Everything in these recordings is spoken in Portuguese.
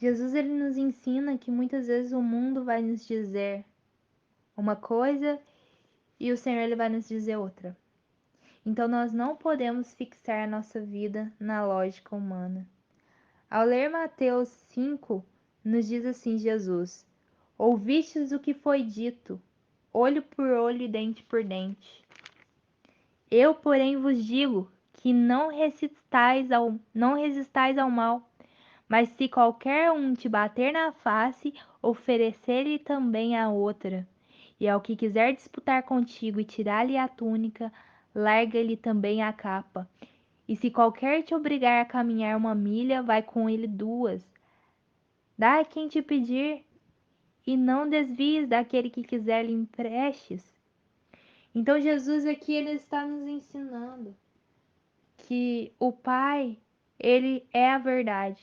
Jesus ele nos ensina que muitas vezes o mundo vai nos dizer uma coisa e o Senhor ele vai nos dizer outra. Então nós não podemos fixar a nossa vida na lógica humana. Ao ler Mateus 5, nos diz assim Jesus: Ouvistes o que foi dito, olho por olho e dente por dente. Eu, porém, vos digo que não resistais ao mal, mas se qualquer um te bater na face, oferecer-lhe também a outra. E ao que quiser disputar contigo e tirar-lhe a túnica, larga-lhe também a capa. E se qualquer te obrigar a caminhar 1 milha, vai com ele 2. Dá a quem te pedir, e não desvies daquele que quiser lhe emprestes. Então Jesus aqui ele está nos ensinando que o Pai, ele é a verdade.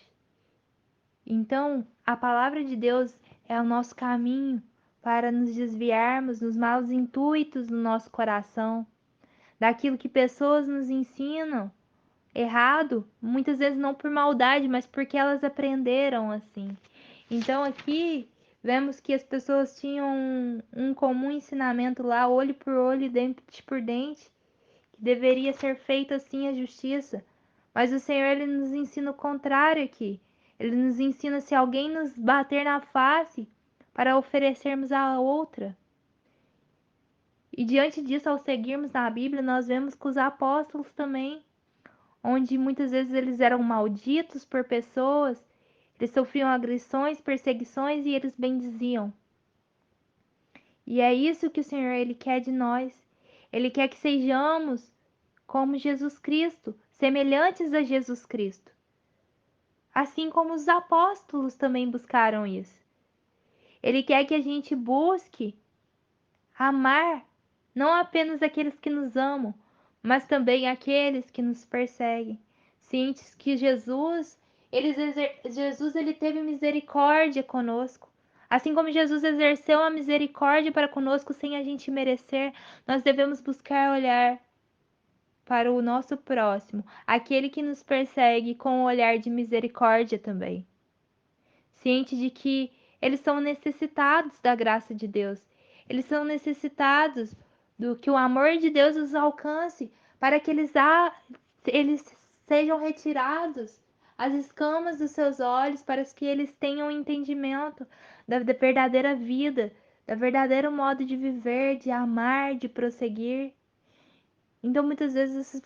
Então, a palavra de Deus é o nosso caminho para nos desviarmos dos maus intuitos do nosso coração, daquilo que pessoas nos ensinam errado, muitas vezes não por maldade, mas porque elas aprenderam assim. Então, aqui vemos que as pessoas tinham um comum ensinamento lá, olho por olho, dente por dente, que deveria ser feita assim a justiça. Mas o Senhor ele nos ensina o contrário aqui. Ele nos ensina se alguém nos bater na face para oferecermos a outra. E diante disso, ao seguirmos na Bíblia, nós vemos que os apóstolos também, onde muitas vezes eles eram malditos por pessoas, eles sofriam agressões, perseguições e eles bendiziam. E é isso que o Senhor ele quer de nós. Ele quer que sejamos como Jesus Cristo, semelhantes a Jesus Cristo. Assim como os apóstolos também buscaram isso. Ele quer que a gente busque amar não apenas aqueles que nos amam, mas também aqueles que nos perseguem. Cientes que Jesus ele teve misericórdia conosco. Assim como Jesus exerceu a misericórdia para conosco sem a gente merecer, nós devemos buscar olhar para o nosso próximo, aquele que nos persegue com um olhar de misericórdia também. Ciente de que eles são necessitados da graça de Deus. Eles são necessitados do que o amor de Deus os alcance para que eles sejam retirados as escamas dos seus olhos, para que eles tenham entendimento da verdadeira vida, da verdadeiro modo de viver, de amar, de prosseguir. Então, muitas vezes,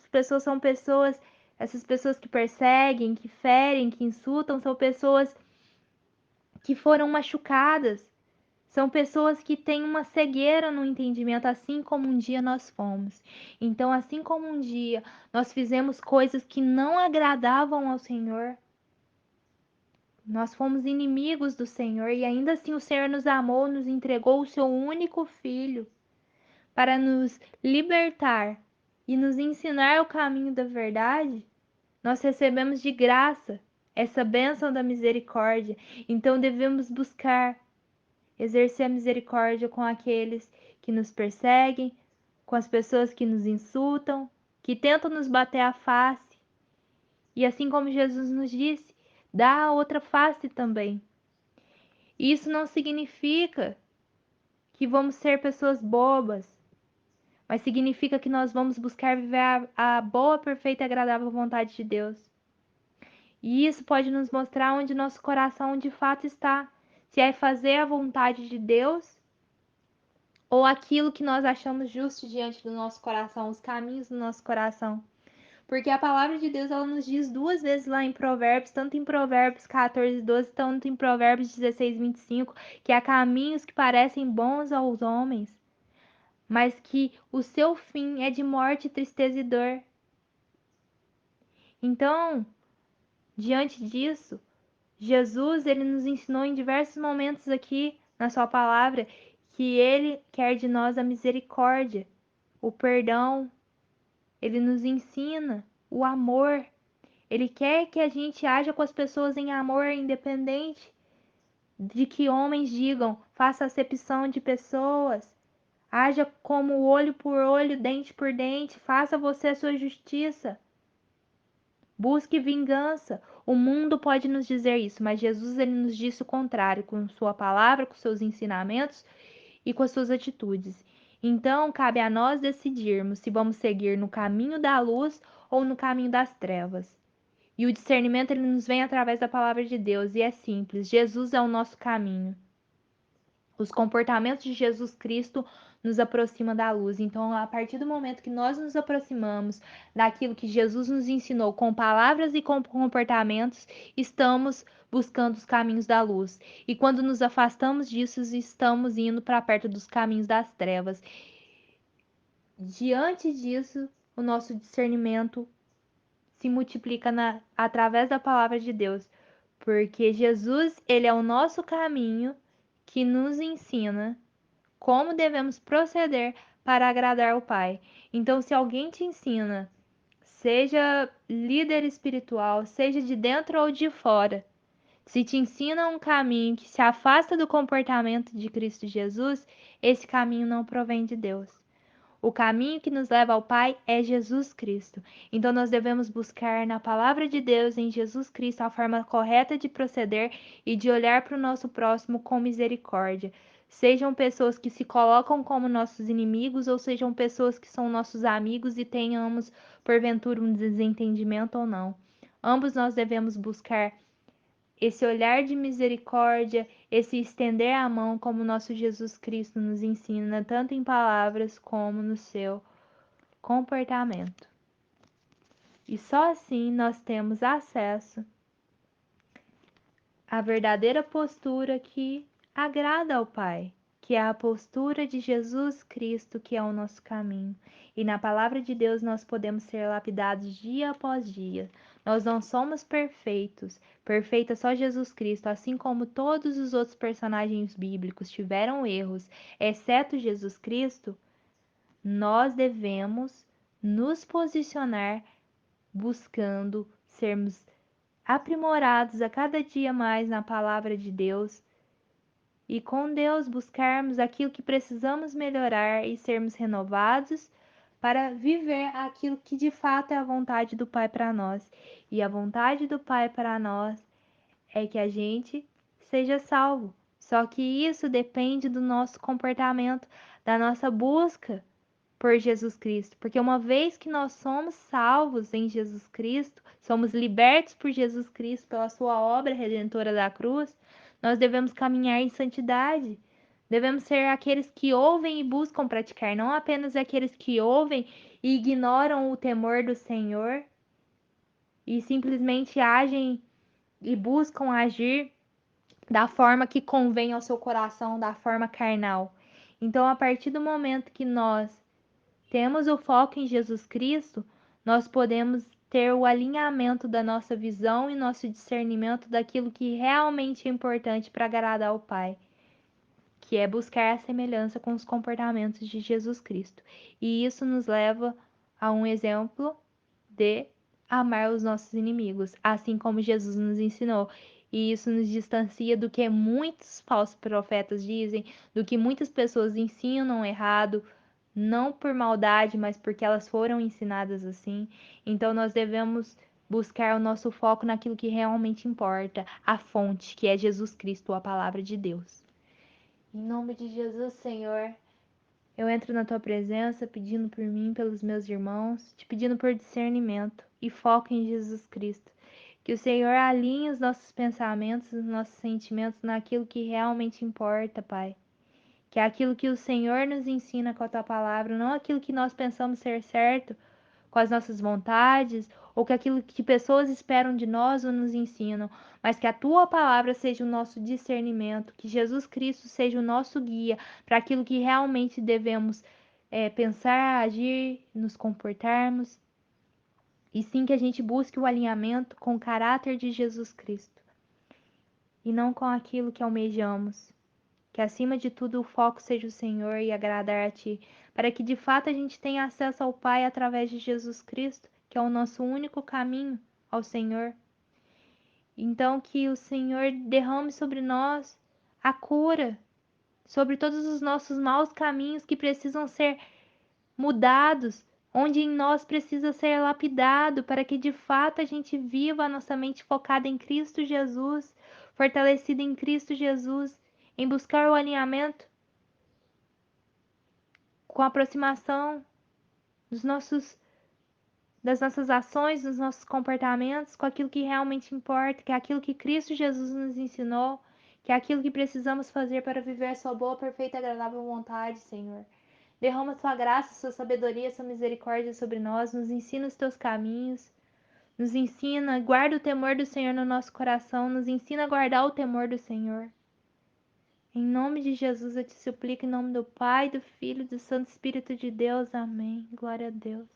essas pessoas que perseguem, que ferem, que insultam, são pessoas que foram machucadas, são pessoas que têm uma cegueira no entendimento, assim como um dia nós fomos. Então, assim como um dia nós fizemos coisas que não agradavam ao Senhor, nós fomos inimigos do Senhor e ainda assim o Senhor nos amou, nos entregou o seu único filho para nos libertar e nos ensinar o caminho da verdade. Nós recebemos de graça essa bênção da misericórdia, então devemos buscar exercer a misericórdia com aqueles que nos perseguem, com as pessoas que nos insultam, que tentam nos bater a face. E assim como Jesus nos disse, dá a outra face também. Isso não significa que vamos ser pessoas bobas, mas significa que nós vamos buscar viver a boa, perfeita e agradável vontade de Deus. E isso pode nos mostrar onde nosso coração de fato está. Se é fazer a vontade de Deus ou aquilo que nós achamos justo diante do nosso coração, os caminhos do nosso coração. Porque a palavra de Deus ela nos diz 2 vezes lá em Provérbios, tanto em Provérbios 14:12, tanto em Provérbios 16:25, que há caminhos que parecem bons aos homens, mas que o seu fim é de morte, tristeza e dor. Então, diante disso, Jesus, ele nos ensinou em diversos momentos aqui na sua palavra que ele quer de nós a misericórdia, o perdão, ele nos ensina o amor. Ele quer que a gente haja com as pessoas em amor, independente de que homens digam, faça acepção de pessoas, haja como olho por olho, dente por dente, faça você a sua justiça. Busque vingança. O mundo pode nos dizer isso, mas Jesus ele nos disse o contrário, com sua palavra, com seus ensinamentos e com as suas atitudes. Então, cabe a nós decidirmos se vamos seguir no caminho da luz ou no caminho das trevas. E o discernimento ele nos vem através da palavra de Deus, e é simples, Jesus é o nosso caminho. Os comportamentos de Jesus Cristo nos aproximam da luz. Então, a partir do momento que nós nos aproximamos daquilo que Jesus nos ensinou com palavras e com comportamentos, estamos buscando os caminhos da luz. E quando nos afastamos disso, estamos indo para perto dos caminhos das trevas. Diante disso, o nosso discernimento se multiplica através da palavra de Deus, porque Jesus, ele é o nosso caminho que nos ensina como devemos proceder para agradar o Pai. Então, se alguém te ensina, seja líder espiritual, seja de dentro ou de fora, se te ensina um caminho que se afasta do comportamento de Cristo Jesus, esse caminho não provém de Deus. O caminho que nos leva ao Pai é Jesus Cristo. Então nós devemos buscar na palavra de Deus, em Jesus Cristo, a forma correta de proceder e de olhar para o nosso próximo com misericórdia. Sejam pessoas que se colocam como nossos inimigos ou sejam pessoas que são nossos amigos e tenhamos, porventura, um desentendimento ou não. Ambos nós devemos buscar esse olhar de misericórdia, esse estender a mão, como nosso Jesus Cristo nos ensina, tanto em palavras como no seu comportamento. E só assim nós temos acesso à verdadeira postura que agrada ao Pai, que é a postura de Jesus Cristo, que é o nosso caminho. E na palavra de Deus nós podemos ser lapidados dia após dia. Nós não somos perfeitos, perfeito é só Jesus Cristo, assim como todos os outros personagens bíblicos tiveram erros, exceto Jesus Cristo. Nós devemos nos posicionar buscando sermos aprimorados a cada dia mais na palavra de Deus e com Deus buscarmos aquilo que precisamos melhorar e sermos renovados para viver aquilo que de fato é a vontade do Pai para nós. E a vontade do Pai para nós é que a gente seja salvo. Só que isso depende do nosso comportamento, da nossa busca por Jesus Cristo, porque uma vez que nós somos salvos em Jesus Cristo, somos libertos por Jesus Cristo pela sua obra redentora da cruz, nós devemos caminhar em santidade. Devemos ser aqueles que ouvem e buscam praticar, não apenas aqueles que ouvem e ignoram o temor do Senhor e simplesmente agem e buscam agir da forma que convém ao seu coração, da forma carnal. Então, a partir do momento que nós temos o foco em Jesus Cristo, nós podemos ter o alinhamento da nossa visão e nosso discernimento daquilo que realmente é importante para agradar ao Pai, que é buscar a semelhança com os comportamentos de Jesus Cristo. E isso nos leva a um exemplo de amar os nossos inimigos, assim como Jesus nos ensinou. E isso nos distancia do que muitos falsos profetas dizem, do que muitas pessoas ensinam errado, não por maldade, mas porque elas foram ensinadas assim. Então nós devemos buscar o nosso foco naquilo que realmente importa, a fonte, que é Jesus Cristo, a palavra de Deus. Em nome de Jesus, Senhor, eu entro na tua presença pedindo por mim, pelos meus irmãos, te pedindo por discernimento e foco em Jesus Cristo. Que o Senhor alinhe os nossos pensamentos, os nossos sentimentos naquilo que realmente importa, Pai. Que é aquilo que o Senhor nos ensina com a tua palavra, não aquilo que nós pensamos ser certo com as nossas vontades, ou que aquilo que pessoas esperam de nós ou nos ensinam, mas que a tua palavra seja o nosso discernimento, que Jesus Cristo seja o nosso guia para aquilo que realmente devemos pensar, agir, nos comportarmos, e sim que a gente busque o alinhamento com o caráter de Jesus Cristo, e não com aquilo que almejamos. Que acima de tudo o foco seja o Senhor e agradar a Ti, para que de fato a gente tenha acesso ao Pai através de Jesus Cristo, que é o nosso único caminho ao Senhor. Então, que o Senhor derrame sobre nós a cura, sobre todos os nossos maus caminhos que precisam ser mudados, onde em nós precisa ser lapidado para que de fato a gente viva a nossa mente focada em Cristo Jesus, fortalecida em Cristo Jesus, em buscar o alinhamento com a aproximação dos nossos das nossas ações, dos nossos comportamentos, com aquilo que realmente importa, que é aquilo que Cristo Jesus nos ensinou, que é aquilo que precisamos fazer para viver a sua boa, perfeita e agradável vontade, Senhor. Derrama sua graça, sua sabedoria, sua misericórdia sobre nós, nos ensina os teus caminhos, nos ensina, guarda o temor do Senhor no nosso coração, nos ensina a guardar o temor do Senhor. Em nome de Jesus eu te suplico, em nome do Pai, do Filho e do Santo Espírito de Deus. Amém. Glória a Deus.